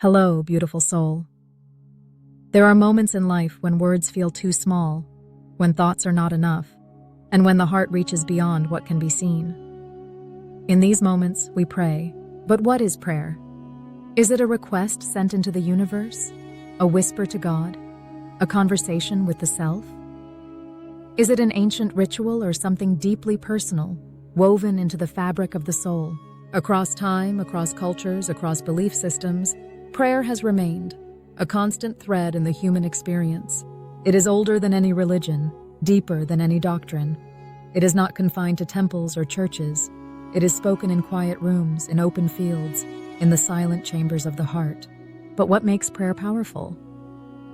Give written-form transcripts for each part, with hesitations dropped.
Hello, beautiful soul. There are moments in life when words feel too small, when thoughts are not enough, and when the heart reaches beyond what can be seen. In these moments, we pray. But what is prayer? Is it a request sent into the universe? A whisper to God? A conversation with the self? Is it an ancient ritual or something deeply personal, woven into the fabric of the soul? Across time, across cultures, across belief systems, prayer has remained, a constant thread in the human experience. It is older than any religion, deeper than any doctrine. It is not confined to temples or churches. It is spoken in quiet rooms, in open fields, in the silent chambers of the heart. But what makes prayer powerful?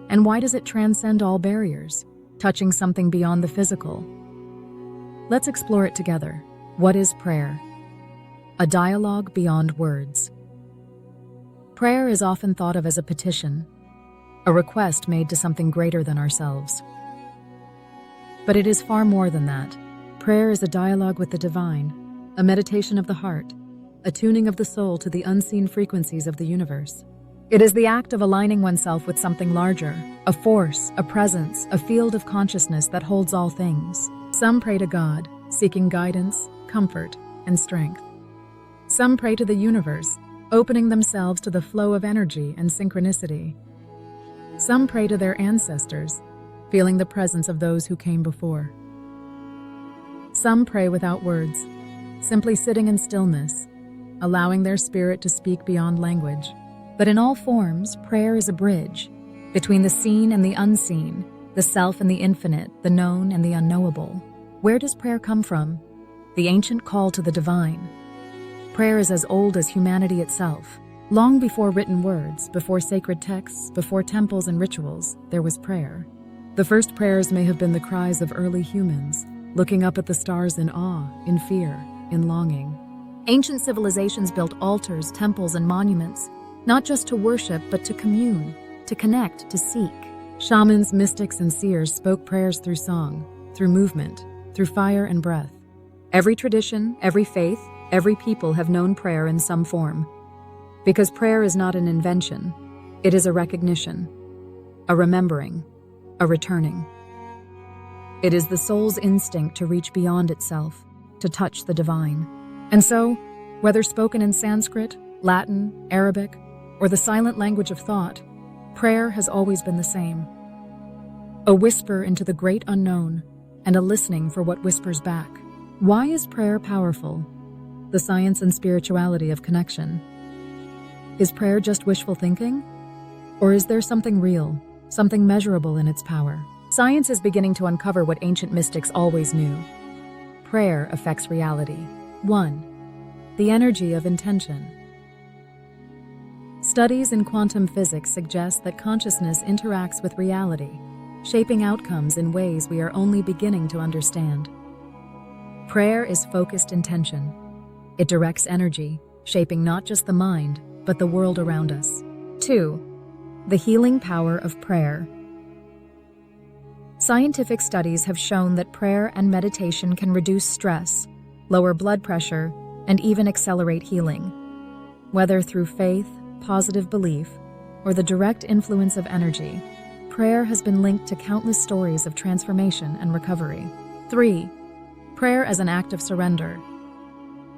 And why does it transcend all barriers, touching something beyond the physical? Let's explore it together. What is prayer? A dialogue beyond words. Prayer is often thought of as a petition, a request made to something greater than ourselves. But it is far more than that. Prayer is a dialogue with the divine, a meditation of the heart, a tuning of the soul to the unseen frequencies of the universe. It is the act of aligning oneself with something larger, a force, a presence, a field of consciousness that holds all things. Some pray to God, seeking guidance, comfort, and strength. Some pray to the universe, opening themselves to the flow of energy and synchronicity. Some pray to their ancestors, feeling the presence of those who came before. Some pray without words, simply sitting in stillness, allowing their spirit to speak beyond language. But in all forms, prayer is a bridge between the seen and the unseen, the self and the infinite, the known and the unknowable. Where does prayer come from? The ancient call to the divine. Prayer is as old as humanity itself. Long before written words, before sacred texts, before temples and rituals, there was prayer. The first prayers may have been the cries of early humans, looking up at the stars in awe, in fear, in longing. Ancient civilizations built altars, temples, and monuments, not just to worship, but to commune, to connect, to seek. Shamans, mystics, and seers spoke prayers through song, through movement, through fire and breath. Every tradition, every faith, every people have known prayer in some form. Because prayer is not an invention, it is a recognition, a remembering, a returning. It is the soul's instinct to reach beyond itself, to touch the divine. And so, whether spoken in Sanskrit, Latin, Arabic, or the silent language of thought, prayer has always been the same. A whisper into the great unknown, and a listening for what whispers back. Why is prayer powerful? The science and spirituality of connection. Is prayer just wishful thinking? Or is there something real, something measurable in its power? Science is beginning to uncover what ancient mystics always knew. Prayer affects reality. 1. The energy of intention. Studies in quantum physics suggest that consciousness interacts with reality, shaping outcomes in ways we are only beginning to understand. Prayer is focused intention. It directs energy, shaping not just the mind, but the world around us. 2. The healing power of prayer. Scientific studies have shown that prayer and meditation can reduce stress, lower blood pressure, and even accelerate healing. Whether through faith, positive belief, or the direct influence of energy, prayer has been linked to countless stories of transformation and recovery. 3. Prayer as an act of surrender.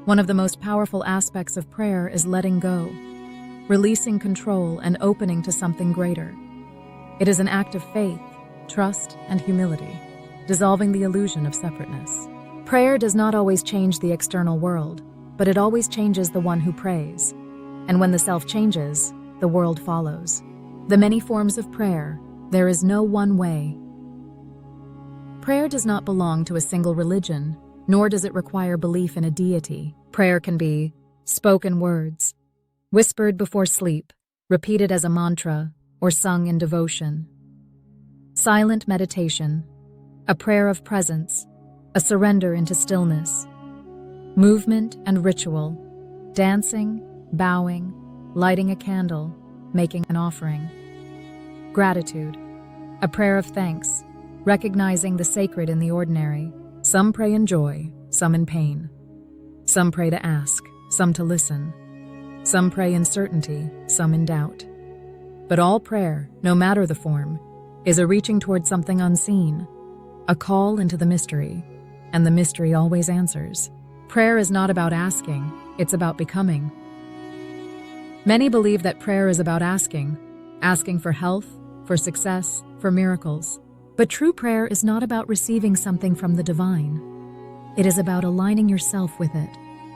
One of the most powerful aspects of prayer is letting go, releasing control and opening to something greater. It is an act of faith, trust, and humility, dissolving the illusion of separateness. Prayer does not always change the external world, but it always changes the one who prays. And when the self changes, the world follows. The many forms of prayer, there is no one way. Prayer does not belong to a single religion, nor does it require belief in a deity. Prayer can be spoken words, whispered before sleep, repeated as a mantra, or sung in devotion. Silent meditation, a prayer of presence, a surrender into stillness. Movement and ritual, dancing, bowing, lighting a candle, making an offering. Gratitude, a prayer of thanks, recognizing the sacred in the ordinary. Some pray in joy, some in pain. Some pray to ask, some to listen. Some pray in certainty, some in doubt. But all prayer, no matter the form, is a reaching toward something unseen, a call into the mystery, and the mystery always answers. Prayer is not about asking, it's about becoming. Many believe that prayer is about asking for health, for success, for miracles. But true prayer is not about receiving something from the divine. It is about aligning yourself with it.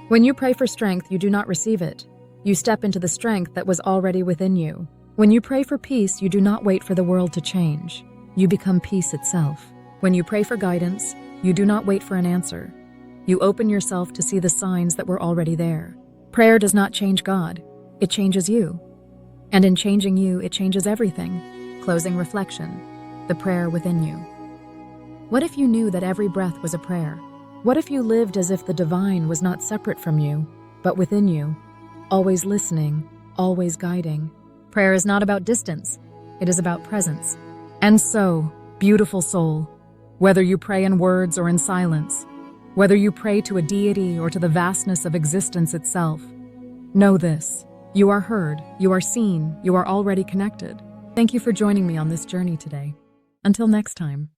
When you pray for strength, you do not receive it. You step into the strength that was already within you. When you pray for peace, you do not wait for the world to change. You become peace itself. When you pray for guidance, you do not wait for an answer. You open yourself to see the signs that were already there. Prayer does not change God. It changes you. And in changing you, it changes everything. Closing reflection. The prayer within you. What if you knew that every breath was a prayer? What if you lived as if the divine was not separate from you, but within you, always listening, always guiding? Prayer is not about distance. It is about presence. And so, beautiful soul, whether you pray in words or in silence, whether you pray to a deity or to the vastness of existence itself, know this: you are heard, you are seen, you are already connected. Thank you for joining me on this journey today. Until next time.